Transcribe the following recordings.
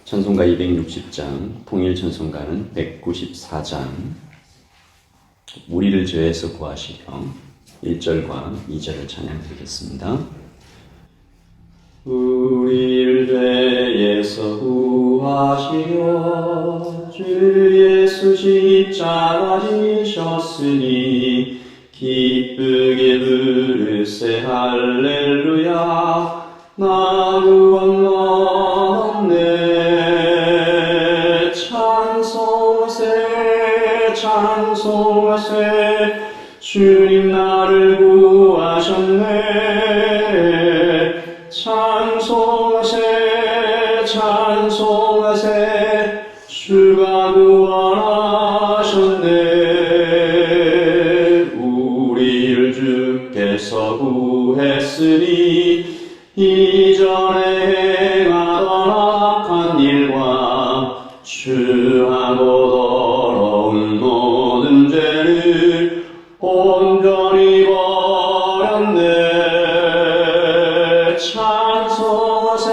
찬송가 260장, 통일찬송가는 194장, 우리를 죄에서 구하시려 1절과 2절을 찬양드리겠습니다. 우리를 죄에서 구하시려 주 예수 십자가 지셨으니 기쁘게 부르세 할렐루야. 나 구원 얻네. 찬송하세 찬송하세 주님 나를 구하셨네. 찬송하세 찬송하세 주가 구원하셨네. 우리를 주께서 구했으니 이전에 행하던 악한 일과 추하고 더러운 모든 죄를 온전히 버렸네. 찬송하세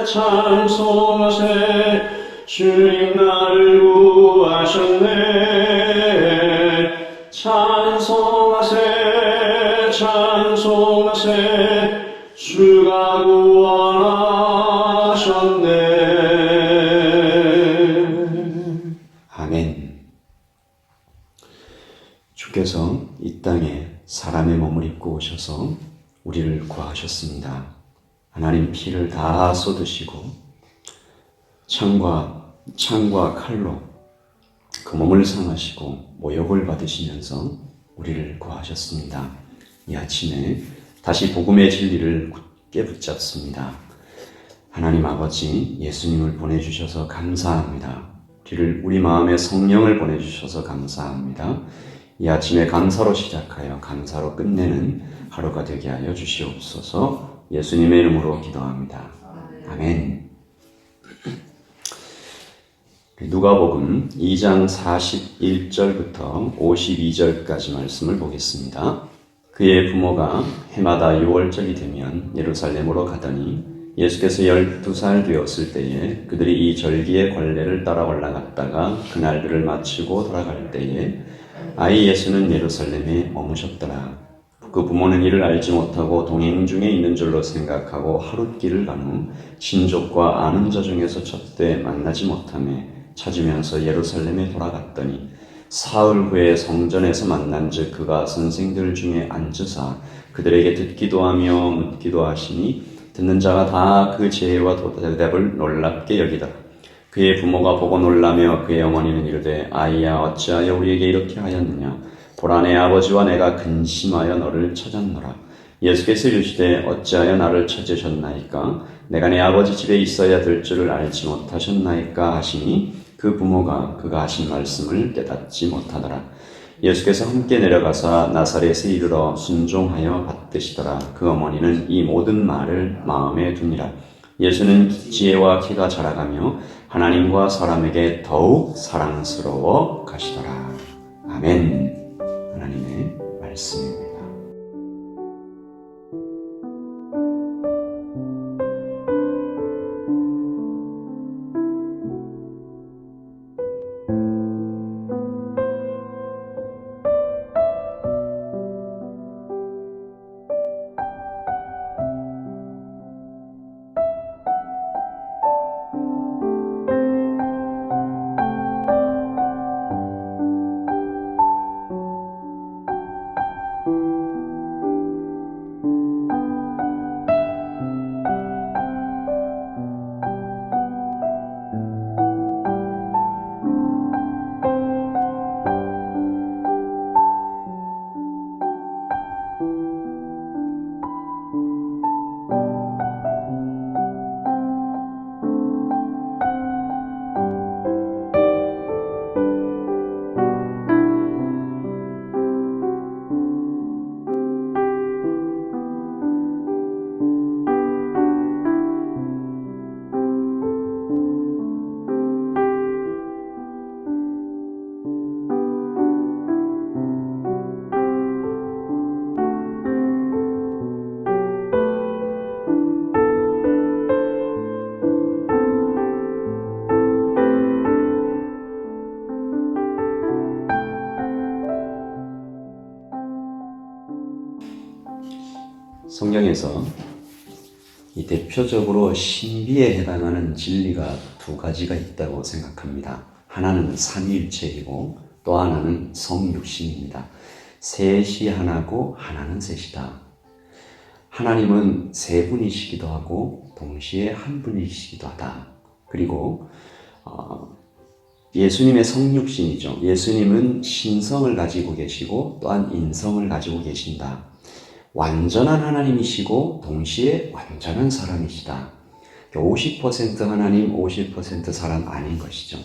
찬송하세 주님 나를 구하셨네. 찬송하세 찬송하세 주가 구원하셨네. 아멘. 주께서 이 땅에 사람의 몸을 입고 오셔서 우리를 구하셨습니다. 하나님 피를 다 쏟으시고 창과 칼로 그 몸을 상하시고 모욕을 받으시면서 우리를 구하셨습니다. 이 아침에 다시 복음의 진리를 굳게 붙잡습니다. 하나님 아버지, 예수님을 보내주셔서 감사합니다. 우리 마음에 성령을 보내주셔서 감사합니다. 이 아침에 감사로 시작하여 감사로 끝내는 하루가 되게 하여 주시옵소서. 예수님의 이름으로 기도합니다. 아멘. 누가복음 2장 41절부터 52절까지 말씀을 보겠습니다. 그의 부모가 해마다 6월절이 되면 예루살렘으로 가더니 예수께서 12살 되었을 때에 그들이 이 절기의 관례를 따라 올라갔다가 그날들을 마치고 돌아갈 때에 아이 예수는 예루살렘에 머무셨더라. 그 부모는 이를 알지 못하고 동행 중에 있는 줄로 생각하고 하룻길을 간 후 친족과 아는 자 중에서 첫때 만나지 못하며 찾으면서 예루살렘에 돌아갔더니 사흘 후에 성전에서 만난즉 그가 선생들 중에 앉으사 그들에게 듣기도 하며 묻기도 하시니 듣는 자가 다 그 제의와 대답을 놀랍게 여기더라. 그의 부모가 보고 놀라며 그의 어머니는 이르되 아이야 어찌하여 우리에게 이렇게 하였느냐. 보라 내 아버지와 내가 근심하여 너를 찾았노라. 예수께서 이르시되 어찌하여 나를 찾으셨나이까. 내가 내 아버지 집에 있어야 될 줄을 알지 못하셨나이까 하시니 그 부모가 그가 하신 말씀을 깨닫지 못하더라. 예수께서 함께 내려가사 나사렛에 이르러 순종하여 받드시더라. 그 어머니는 이 모든 말을 마음에 두니라. 예수는 지혜와 키가 자라가며 하나님과 사람에게 더욱 사랑스러워 가시더라. 아멘. 하나님의 말씀입니다. 성경에서 이 대표적으로 신비에 해당하는 진리가 두 가지가 있다고 생각합니다. 하나는 삼위일체이고 또 하나는 성육신입니다. 셋이 하나고 하나는 셋이다. 하나님은 세 분이시기도 하고 동시에 한 분이시기도 하다. 그리고 예수님의 성육신이죠. 예수님은 신성을 가지고 계시고 또한 인성을 가지고 계신다. 완전한 하나님이시고 동시에 완전한 사람이시다. 50% 하나님, 50% 사람 아닌 것이죠.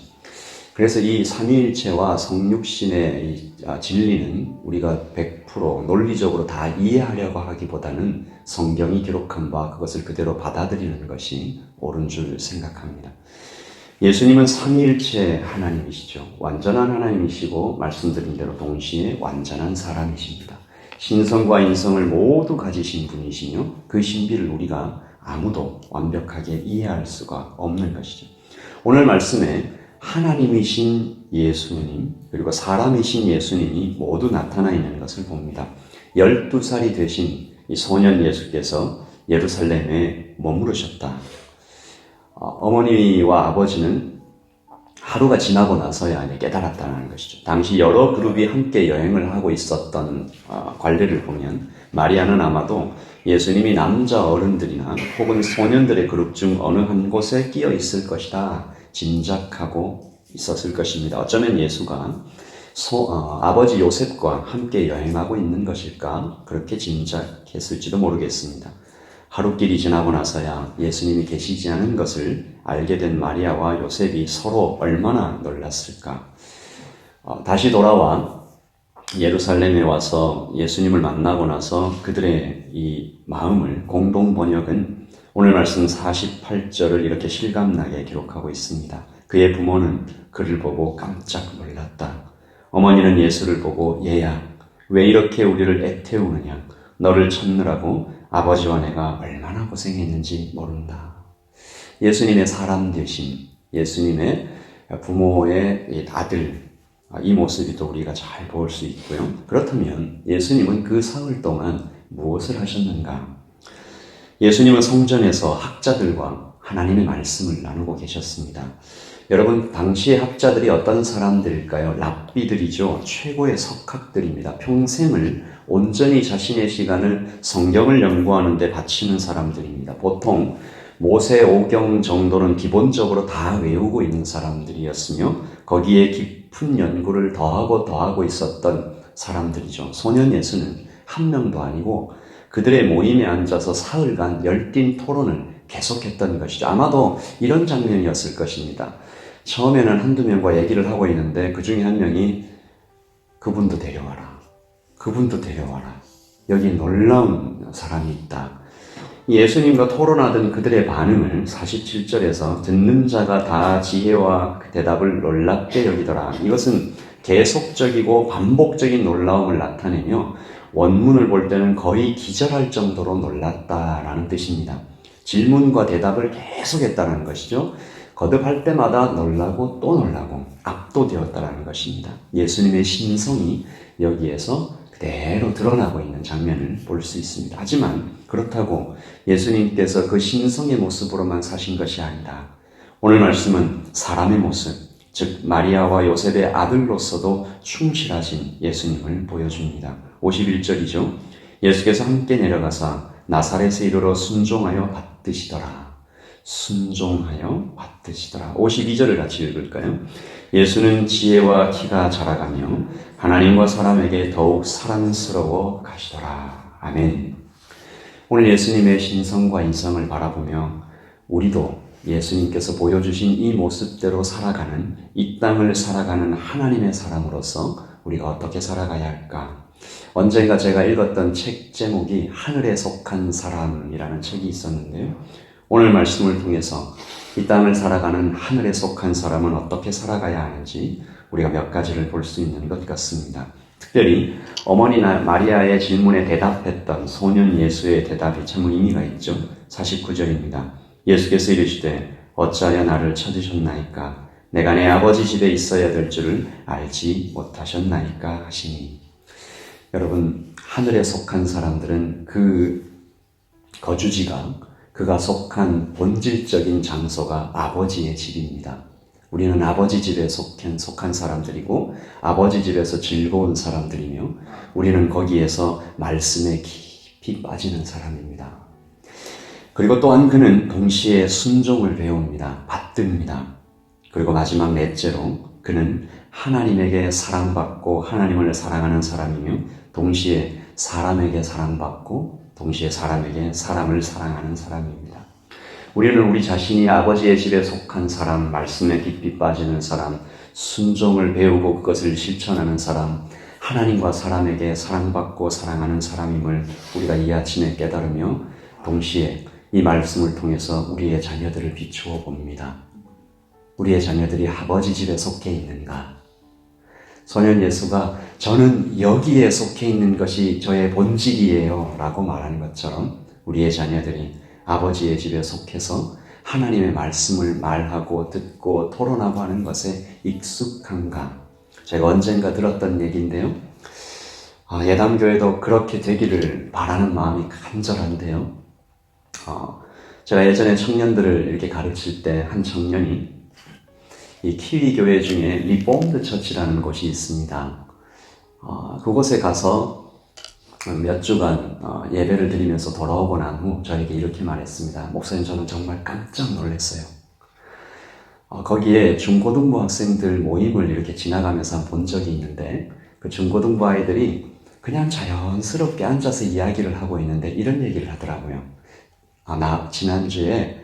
그래서 이 삼위일체와 성육신의 이 진리는 우리가 100% 논리적으로 다 이해하려고 하기보다는 성경이 기록한 바 그것을 그대로 받아들이는 것이 옳은 줄 생각합니다. 예수님은 삼위일체 하나님이시죠. 완전한 하나님이시고 말씀드린 대로 동시에 완전한 사람이십니다. 신성과 인성을 모두 가지신 분이시며 그 신비를 우리가 아무도 완벽하게 이해할 수가 없는 것이죠. 오늘 말씀에 하나님이신 예수님 그리고 사람이신 예수님이 모두 나타나 있는 것을 봅니다. 12살이 되신 이 소년 예수께서 예루살렘에 머무르셨다. 어머니와 아버지는 하루가 지나고 나서야 깨달았다는 것이죠. 당시 여러 그룹이 함께 여행을 하고 있었던 관례를 보면 마리아는 아마도 예수님이 남자 어른들이나 혹은 소년들의 그룹 중 어느 한 곳에 끼어 있을 것이다 짐작하고 있었을 것입니다. 어쩌면 예수가 아버지 요셉과 함께 여행하고 있는 것일까 그렇게 짐작했을지도 모르겠습니다. 하루길이 지나고 나서야 예수님이 계시지 않은 것을 알게 된 마리아와 요셉이 서로 얼마나 놀랐을까. 다시 돌아와 예루살렘에 와서 예수님을 만나고 나서 그들의 이 마음을 공동 번역은 오늘 말씀 48절을 이렇게 실감나게 기록하고 있습니다. 그의 부모는 그를 보고 깜짝 놀랐다. 어머니는 예수를 보고 얘야 왜 이렇게 우리를 애태우느냐. 너를 찾느라고 아버지와 내가 얼마나 고생했는지 모른다. 예수님의 사람 되심, 예수님의 부모의 아들, 이 모습이 또 우리가 잘 볼 수 있고요. 그렇다면 예수님은 그 사흘 동안 무엇을 하셨는가? 예수님은 성전에서 학자들과 하나님의 말씀을 나누고 계셨습니다. 여러분, 당시의 학자들이 어떤 사람들일까요? 랍비들이죠. 최고의 석학들입니다. 평생을 온전히 자신의 시간을 성경을 연구하는 데 바치는 사람들입니다. 보통 모세 오경 정도는 기본적으로 다 외우고 있는 사람들이었으며 거기에 깊은 연구를 더하고 있었던 사람들이죠. 소년 예수는 한 명도 아니고 그들의 모임에 앉아서 사흘간 열띤 토론을 계속했던 것이죠. 아마도 이런 장면이었을 것입니다. 처음에는 한두 명과 얘기를 하고 있는데 그 중에 한 명이 그분도 데려와라. 그분도 데려와라. 여기 놀라운 사람이 있다. 예수님과 토론하던 그들의 반응을 47절에서 듣는 자가 다 지혜와 대답을 놀랍게 여기더라. 이것은 계속적이고 반복적인 놀라움을 나타내며 원문을 볼 때는 거의 기절할 정도로 놀랐다라는 뜻입니다. 질문과 대답을 계속했다는 것이죠. 거듭할 때마다 놀라고 또 놀라고 압도되었다는 것입니다. 예수님의 신성이 여기에서 그대로 드러나고 있는 장면을 볼 수 있습니다. 하지만 그렇다고 예수님께서 그 신성의 모습으로만 사신 것이 아니다. 오늘 말씀은 사람의 모습, 즉 마리아와 요셉의 아들로서도 충실하신 예수님을 보여줍니다. 51절이죠. 예수께서 함께 내려가사 나사렛에 이르러 순종하여 받드시더라. 순종하여 받드시더라. 52절을 같이 읽을까요? 예수는 지혜와 키가 자라가며 하나님과 사람에게 더욱 사랑스러워 가시더라. 아멘. 오늘 예수님의 신성과 인성을 바라보며 우리도 예수님께서 보여주신 이 모습대로 살아가는, 이 땅을 살아가는 하나님의 사람으로서 우리가 어떻게 살아가야 할까? 언젠가 제가 읽었던 책 제목이 하늘에 속한 사람이라는 책이 있었는데요. 오늘 말씀을 통해서 이 땅을 살아가는 하늘에 속한 사람은 어떻게 살아가야 하는지 우리가 몇 가지를 볼 수 있는 것 같습니다. 특별히 어머니 마리아의 질문에 대답했던 소년 예수의 대답이 참 의미가 있죠. 49절입니다. 예수께서 이르시되 어찌하여 나를 찾으셨나이까? 내가 내 아버지 집에 있어야 될 줄을 알지 못하셨나이까 하시니. 여러분, 하늘에 속한 사람들은 그 거주지가, 그가 속한 본질적인 장소가 아버지의 집입니다. 우리는 아버지 집에 속한 사람들이고 아버지 집에서 즐거운 사람들이며 우리는 거기에서 말씀에 깊이 빠지는 사람입니다. 그리고 또한 그는 동시에 순종을 배웁니다. 받듭니다. 그리고 마지막 넷째로 그는 하나님에게 사랑받고 하나님을 사랑하는 사람이며 동시에 사람에게 사랑받고 동시에 사람에게 사람을 사랑하는 사람입니다. 우리는 우리 자신이 아버지의 집에 속한 사람, 말씀에 깊이 빠지는 사람, 순종을 배우고 그것을 실천하는 사람, 하나님과 사람에게 사랑받고 사랑하는 사람임을 우리가 이 아침에 깨달으며 동시에 이 말씀을 통해서 우리의 자녀들을 비추어 봅니다. 우리의 자녀들이 아버지 집에 속해 있는가? 소년 예수가 저는 여기에 속해 있는 것이 저의 본질이에요 라고 말하는 것처럼 우리의 자녀들이 아버지의 집에 속해서 하나님의 말씀을 말하고 듣고 토론하고 하는 것에 익숙한가? 제가 언젠가 들었던 얘기인데요. 예담교회도 그렇게 되기를 바라는 마음이 간절한데요. 제가 예전에 청년들을 이렇게 가르칠 때 한 청년이 이 키위 교회 중에 리폼드 처치라는 곳이 있습니다. 그곳에 가서 몇 주간 예배를 드리면서 돌아오고 난 후 저에게 이렇게 말했습니다. 목사님, 저는 정말 깜짝 놀랐어요. 거기에 중고등부 학생들 모임을 이렇게 지나가면서 본 적이 있는데 그 중고등부 아이들이 그냥 자연스럽게 앉아서 이야기를 하고 있는데 이런 얘기를 하더라고요. 나 지난주에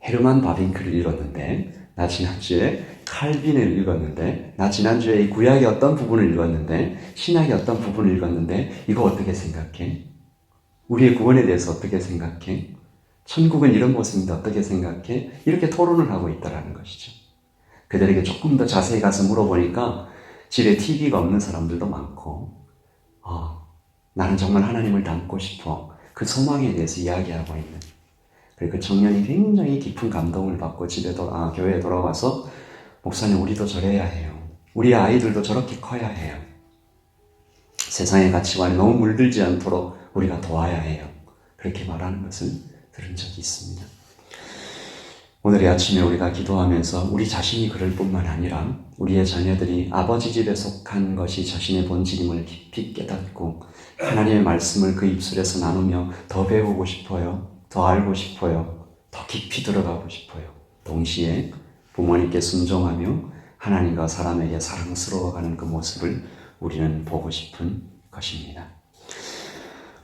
헤르만 바빙크를 읽었는데, 나 지난주에 칼빈을 읽었는데, 나 지난주에 이 구약의 어떤 부분을 읽었는데, 신약의 어떤 부분을 읽었는데, 이거 어떻게 생각해? 우리의 구원에 대해서 어떻게 생각해? 천국은 이런 모습인데 어떻게 생각해? 이렇게 토론을 하고 있다는 것이죠. 그들에게 조금 더 자세히 가서 물어보니까 집에 TV가 없는 사람들도 많고, 나는 정말 하나님을 닮고 싶어. 그 소망에 대해서 이야기하고 있는. 그리고 그 청년이 굉장히 깊은 감동을 받고 교회에 돌아와서 목사님, 우리도 저래야 해요. 우리 아이들도 저렇게 커야 해요. 세상의 가치관에 너무 물들지 않도록 우리가 도와야 해요. 그렇게 말하는 것을 들은 적이 있습니다. 오늘 이 아침에 우리가 기도하면서 우리 자신이 그럴 뿐만 아니라 우리의 자녀들이 아버지 집에 속한 것이 자신의 본질임을 깊이 깨닫고 하나님의 말씀을 그 입술에서 나누며 더 배우고 싶어요. 더 알고 싶어요. 더 깊이 들어가고 싶어요. 동시에 부모님께 순종하며 하나님과 사람에게 사랑스러워가는 그 모습을 우리는 보고 싶은 것입니다.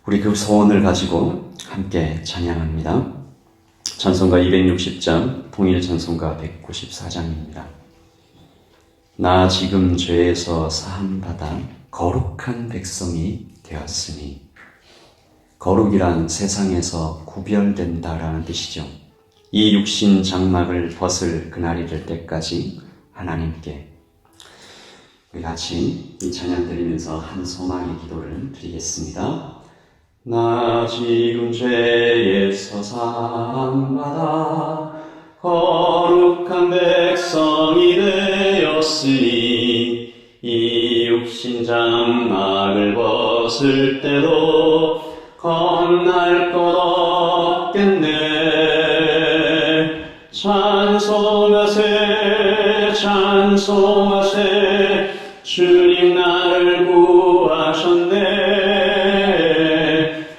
우리 그 소원을 가지고 함께 찬양합니다. 찬송가 260장, 통일 찬송가 194장입니다. 나 지금 죄에서 사함받아 거룩한 백성이 되었으니, 거룩이란 세상에서 구별된다라는 뜻이죠. 이 육신 장막을 벗을 그날이 될 때까지 하나님께 우리 같이 이 찬양 드리면서 한 소망의 기도를 드리겠습니다. 나 지금 죄에서 사함받아 거룩한 백성이 되었으니 이 육신 장막을 벗을 때도 겁날 것 없겠네. 찬송하세 찬송하세 주님 나를 구하셨네.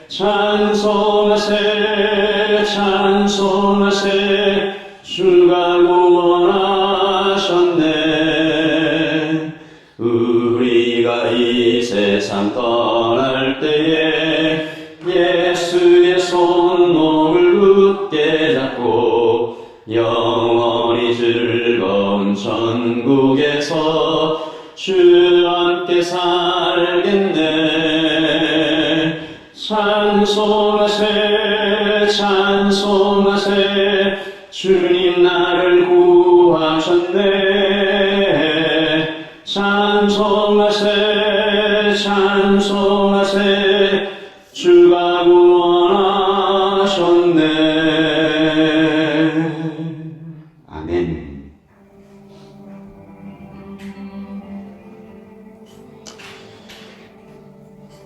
찬송하세 찬송하세 주가 구원하셨네. 우리가 이 세상 떠날 때에 예수의 손목을 굳게 잡고 영원히 즐거운 천국에서 주와 함께 살겠네. 찬송하세 찬송하세 주님 나를 구하셨네. 찬송하세 찬송하세 주가 구원하셨네. 아멘.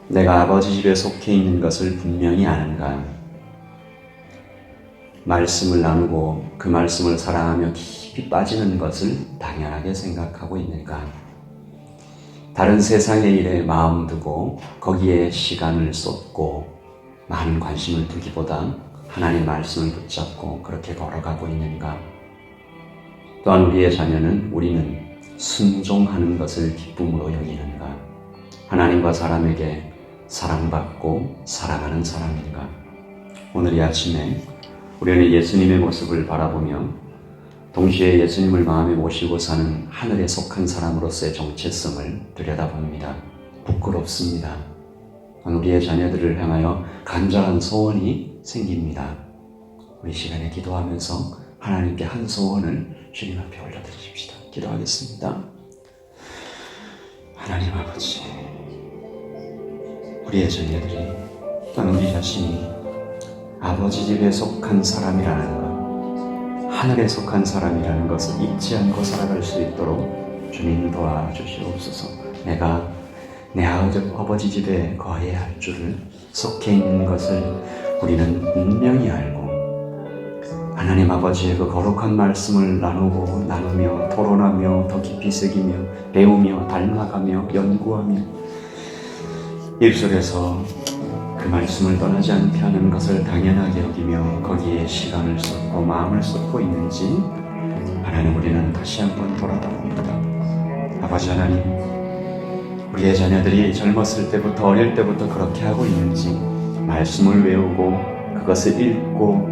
내가 아버지 집에 속해 있는 것을 분명히 아는가? 말씀을 나누고 그 말씀을 사랑하며 깊이 빠지는 것을 당연하게 생각하고 있는가? 다른 세상의 일에 마음 두고 거기에 시간을 쏟고 많은 관심을 두기보다 하나님의 말씀을 붙잡고 그렇게 걸어가고 있는가? 또한 우리의 자녀는 우리는 순종하는 것을 기쁨으로 여기는가? 하나님과 사람에게 사랑받고 사랑하는 사람인가? 오늘 이 아침에 우리는 예수님의 모습을 바라보며 동시에 예수님을 마음에 모시고 사는 하늘에 속한 사람으로서의 정체성을 들여다봅니다. 부끄럽습니다. 우리의 자녀들을 향하여 간절한 소원이 생깁니다. 우리 시간에 기도하면서 하나님께 한 소원을 주님 앞에 올려드리십시다. 기도하겠습니다. 하나님 아버지, 우리의 자녀들이 또는 우리 자신이 아버지 집에 속한 사람이라는 것, 하늘에 속한 사람이라는 것을 잊지 않고 살아갈 수 있도록 주님 도와주시옵소서. 내가 내 아버지 집에 거해야 할 줄을, 속해 있는 것을 우리는 분명히 알고 하나님 아버지의 그 거룩한 말씀을 나누며 토론하며 더 깊이 새기며 배우며 닮아가며 연구하며 입술에서 그 말씀을 떠나지 않게 하는 것을 당연하게 여기며 거기에 시간을 쏟고 마음을 쏟고 있는지 하나님, 우리는 다시 한번 돌아다봅니다. 아버지 하나님, 우리의 자녀들이 젊었을 때부터 어릴 때부터 그렇게 하고 있는지, 말씀을 외우고 그것을 읽고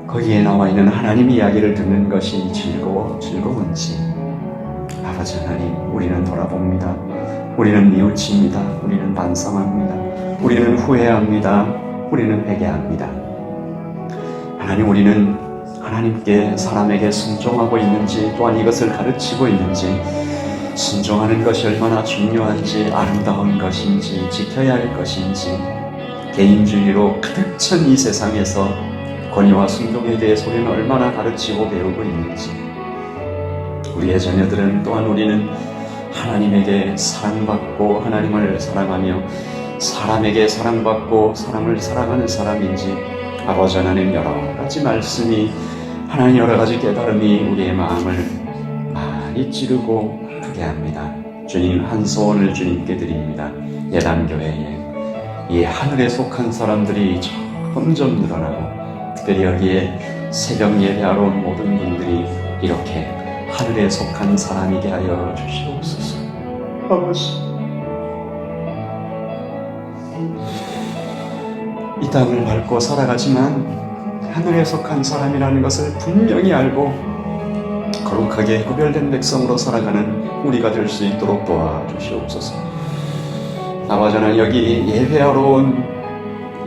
거기에 나와 있는 하나님 이야기를 듣는 것이 즐거운지 아버지 하나님, 우리는 돌아봅니다. 우리는 뉘우칩니다. 우리는 반성합니다. 우리는 후회합니다. 우리는 회개합니다. 하나님, 우리는 하나님께 사람에게 순종하고 있는지, 또한 이것을 가르치고 있는지, 순종하는 것이 얼마나 중요한지, 아름다운 것인지, 지켜야 할 것인지, 개인주의로 가득 찬 이 세상에서 권위와 순종에 대해서 우리는 얼마나 가르치고 배우고 있는지, 우리의 자녀들은 또한 우리는 하나님에게 사랑받고 하나님을 사랑하며 사람에게 사랑받고 사람을 사랑하는 사람인지, 아버지 하나님, 여러 가지 말씀이, 하나님 여러 가지 깨달음이 우리의 마음을 많이 찌르고 크게 합니다. 주님, 한 소원을 주님께 드립니다. 예단교회에 이 하늘에 속한 사람들이 점점 늘어나고, 특별히 여기에 새벽 예배하러 온 모든 분들이 이렇게 하늘에 속한 사람이게 하여 주시옵소서. 아버지, 이 땅을 밟고 살아가지만 하늘에 속한 사람이라는 것을 분명히 알고 거룩하게 구별된 백성으로 살아가는 우리가 될 수 있도록 도와주시옵소서. 아버지 하나님, 여기 예배하러 온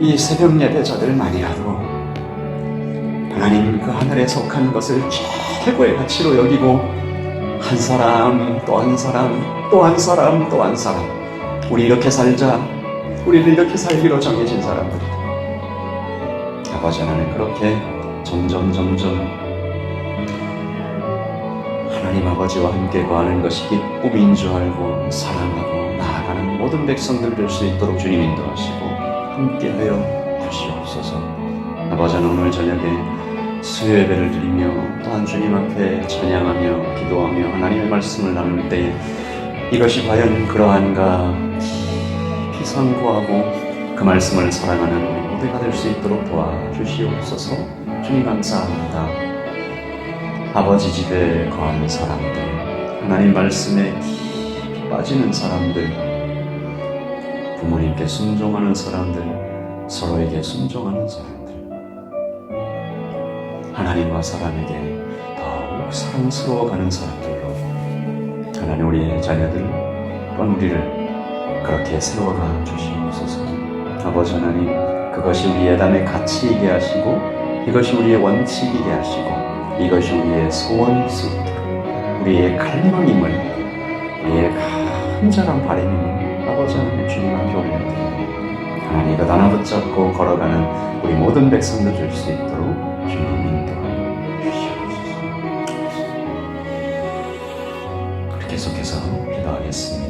이 새벽 예배자들만이라도 하나님, 그 하늘에 속한 것을 최고의 가치로 여기고 한 사람 또 한 사람 또 한 사람 또 한 사람, 우리 이렇게 살자, 우리를 이렇게 살기로 정해진 사람들이다. 아버지 하나님, 그렇게 점점 하나님 아버지와 함께 거하는 것이 기쁨인 줄 알고 사랑하고 나아가는 모든 백성들 될 수 있도록 주님 인도하시고 함께하여 주시옵소서. 아버지 하나님, 오늘 저녁에 수요 예배를 드리며 또한 주님 앞에 찬양하며 기도하며 하나님의 말씀을 나눌 때에 이것이 과연 그러한가 깊이 상고하고 그 말씀을 사랑하는 우리 모두가 될 수 있도록 도와주시옵소서. 주님 감사합니다. 아버지 집에 거하는 사람들, 하나님 말씀에 깊이 빠지는 사람들, 부모님께 순종하는 사람들, 서로에게 순종하는 사람들, 하나님과 사람에게 더욱 사랑스러워가는 사람들로 하나님, 우리의 자녀들 또한 우리를 그렇게 세워가 주시옵소서. 아버지 하나님, 그것이 우리 예담의 가치이게 하시고 이것이 우리의 원칙이게 하시고 이것이 우리의 소원일 수 있도록, 우리의 갈망임을, 우리의 간절한 바람임을 아버지 하나님 주님 앞에 올려드립니다. 하나님, 이것 하나 붙잡고 걸어가는 우리 모든 백성들 될 수 있도록 주님 인도하여 주시옵소서. 계속해서 기도하겠습니다.